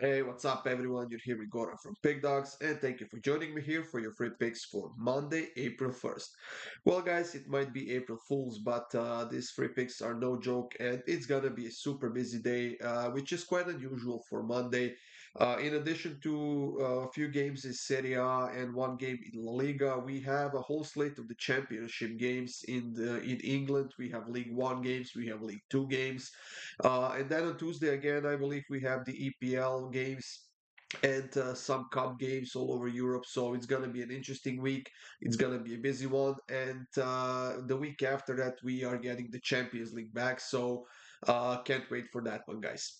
Hey, what's up, everyone? You're here with Goran from Pickdawgz, and thank you for joining me here for your free picks for Monday, April 1st. Well, guys, it might be April Fools, but these free picks are no joke, and it's gonna be a super busy day, which is quite unusual for Monday. In addition to a few games in Serie A and one game in La Liga, we have a whole slate of the championship games in England. We have League One games, we have League Two games. And then on Tuesday again, I believe we have the EPL games and some cup games all over Europe. So it's going to be an interesting week. It's going to be a busy one. And the week after that, we are getting the Champions League back. So can't wait for that one, guys.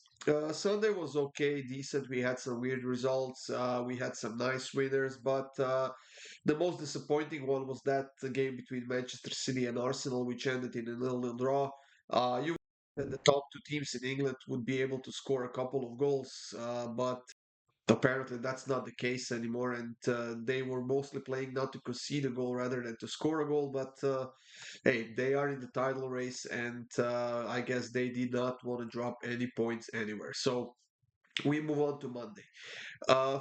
Sunday was okay, decent. We had some weird results. We had some nice winners, but the most disappointing one was that the game between Manchester City and Arsenal, which ended in a little draw. You that the top two teams in England would be able to score a couple of goals, but apparently that's not the case anymore. And they were mostly playing not to concede a goal rather than to score a goal. But hey, they are in the title race, and I guess they did not want to drop any points anywhere. So we move on to Monday.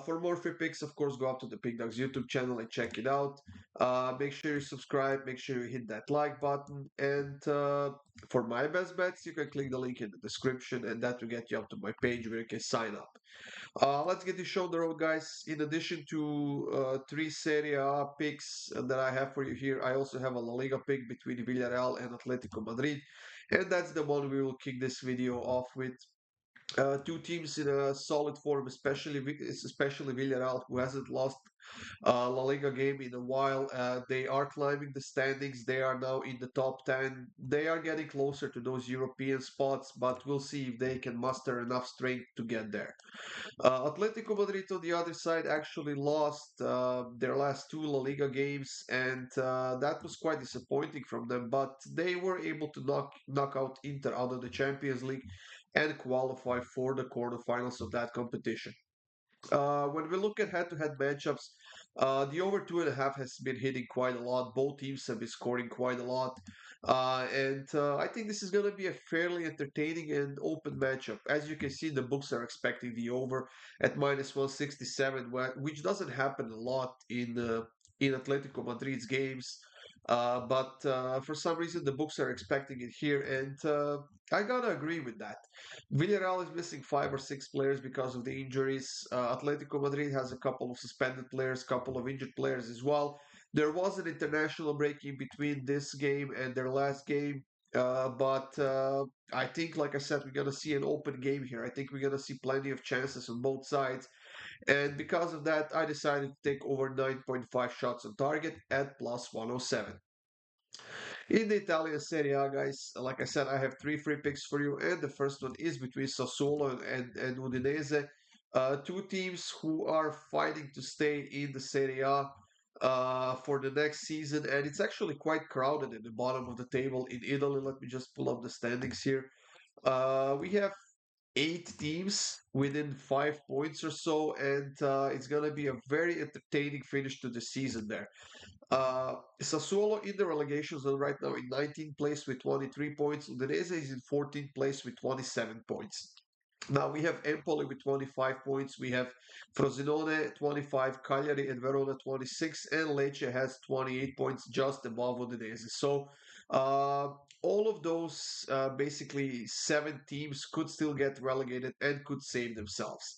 For more free picks, of course, go up to the Pick Dawgz YouTube channel and check it out. Make sure you subscribe, make sure you hit that like button. And for my best bets, you can click the link in the description, and that will get you up to my page where you can sign up. Let's get this show on the road, guys. In addition to three Serie A picks that I have for you here, I also have a La Liga pick between Villarreal and Atletico Madrid. And that's the one we will kick this video off with. Two teams in a solid form, especially Villarreal, who hasn't lost La Liga game in a while. They are climbing the standings. They are now in the top 10. They are getting closer to those European spots, but we'll see if they can muster enough strength to get there. Atletico Madrid, on the other side, actually lost their last two La Liga games, and that was quite disappointing from them. But they were able to knock out Inter out of the Champions League and qualify for the quarterfinals of that competition. When we look at head-to-head matchups, the over 2.5 has been hitting quite a lot. Both teams have been scoring quite a lot. And I think this is going to be a fairly entertaining and open matchup. As you can see, the books are expecting the over at minus 167, which doesn't happen a lot in Atletico Madrid's games. But for some reason, the books are expecting it here, and I gotta agree with that. Villarreal is missing five or six players because of the injuries. Atletico Madrid has a couple of suspended players, couple of injured players as well. There was an international break in between this game and their last game, but I think, like I said, we're gonna see an open game here. I think we're gonna see plenty of chances on both sides, and because of that, I decided to take over 9.5 shots on target at plus 107. In the Italian Serie A, guys, like I said, I have three free picks for you, and the first one is between Sassuolo and Udinese, two teams who are fighting to stay in the Serie A for the next season, and it's actually quite crowded at the bottom of the table in Italy. Let me just pull up the standings here. We have eight teams within 5 points or so, and it's gonna be a very entertaining finish to the season there. Sassuolo in the relegation zone right now in 19th place with 23 points. Udinese is in 14th place with 27 points. Now we have Empoli with 25 points. We have Frosinone 25, Cagliari and Verona 26, and Lecce has 28 points just above Udinese. So uh, all of those basically seven teams could still get relegated and could save themselves.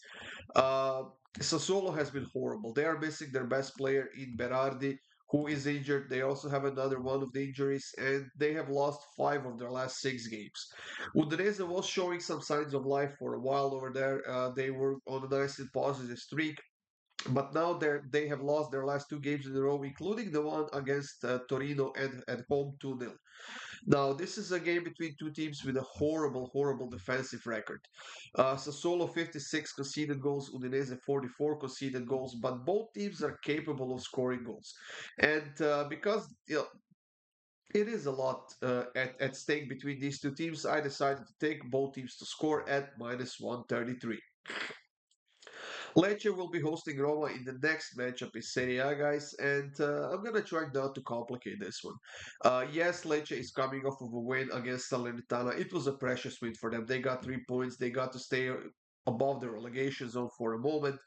Uh, Sassuolo has been horrible. They are missing their best player in Berardi, who is injured. They also have another one of the injuries, and they have lost five of their last six games. Udinese was showing some signs of life for a while over there. They were on a nice and positive streak, but now they have lost their last two games in a row, including the one against Torino at home 2-0. Now, this is a game between two teams with a horrible, horrible defensive record. Sassuolo 56 conceded goals, Udinese 44 conceded goals, but both teams are capable of scoring goals. And because it is a lot at stake between these two teams, I decided to take both teams to score at minus 133. Lecce will be hosting Roma in the next matchup in Serie A, guys, and I'm gonna try not to complicate this one. Yes, Lecce is coming off of a win against Salernitana. It was a precious win for them. They got 3 points. They got to stay. above the relegation zone for a moment.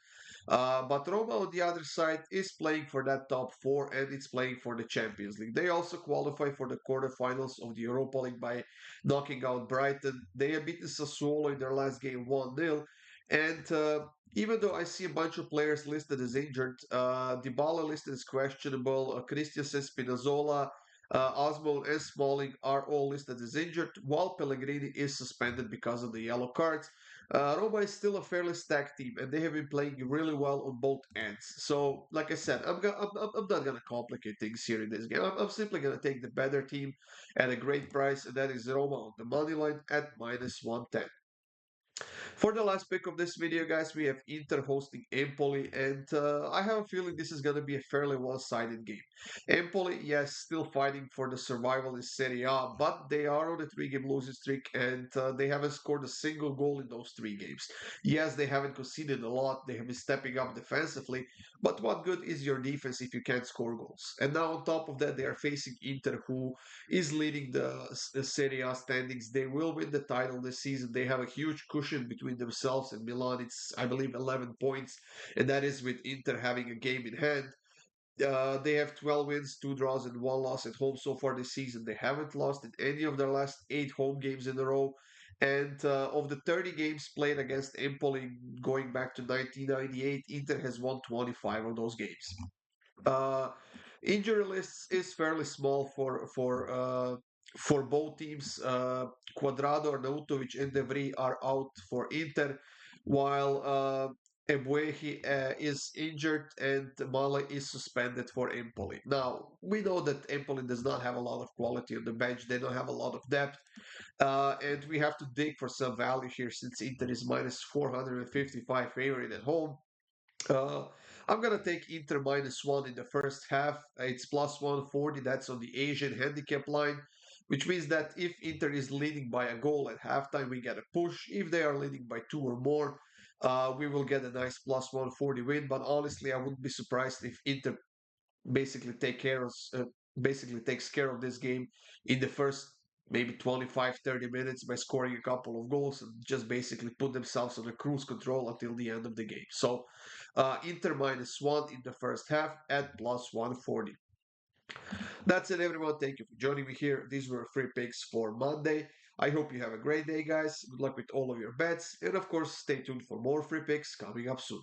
But Roma, on the other side, is playing for that top four and it's playing for the Champions League. They also qualify for the quarterfinals of the Europa League by knocking out Brighton. They have beaten Sassuolo in their last game 1-0. And even though I see a bunch of players listed as injured, Dybala listed as questionable, Christensen, Spinazzola, Osmo, and Smalling are all listed as injured, while Pellegrini is suspended because of the yellow cards. Roma is still a fairly stacked team, and they have been playing really well on both ends. So, like I said, I'm not gonna complicate things here in this game. I'm simply gonna take the better team at a great price, and that is Roma on the money line at -110. For the last pick of this video, guys, we have Inter hosting Empoli, and I have a feeling this is going to be a fairly one-sided game. Empoli, yes, still fighting for the survival in Serie A, but they are on a three-game losing streak, and they haven't scored a single goal in those three games. Yes, they haven't conceded a lot. They have been stepping up defensively, but what good is your defense if you can't score goals? And now on top of that, they are facing Inter, who is leading the Serie A standings. They will win the title this season. They have a huge cushion between themselves and Milan. It's, I believe, 11 points, and that is with Inter having a game in hand. They have 12 wins, 2 draws, and 1 loss at home so far this season. They haven't lost in any of their last 8 home games in a row. And of the 30 games played against Empoli going back to 1998, Inter has won 25 of those games. Uh, Injury list is fairly small for both teams. Quadrado, Arnautovic, and De Vrij are out for Inter, while Ebuehi is injured and Male is suspended for Empoli. Now, we know that Empoli does not have a lot of quality on the bench. They don't have a lot of depth. And we have to dig for some value here since Inter is minus 455 favorite at home. Uh, I'm gonna take Inter -1 in the first half. It's plus 140. That's on the Asian handicap line, which means that if Inter is leading by a goal at halftime, we get a push. If they are leading by two or more, we will get a nice plus 140 win. But honestly, I wouldn't be surprised if Inter basically basically takes care of this game in the first maybe 25-30 minutes by scoring a couple of goals and just basically put themselves on a cruise control until the end of the game. So Inter -1 in the first half at plus 140. That's it, everyone. Thank you for joining me here. These were free picks for Monday. I hope you have a great day, guys. Good luck with all of your bets, and of course, stay tuned for more free picks coming up soon.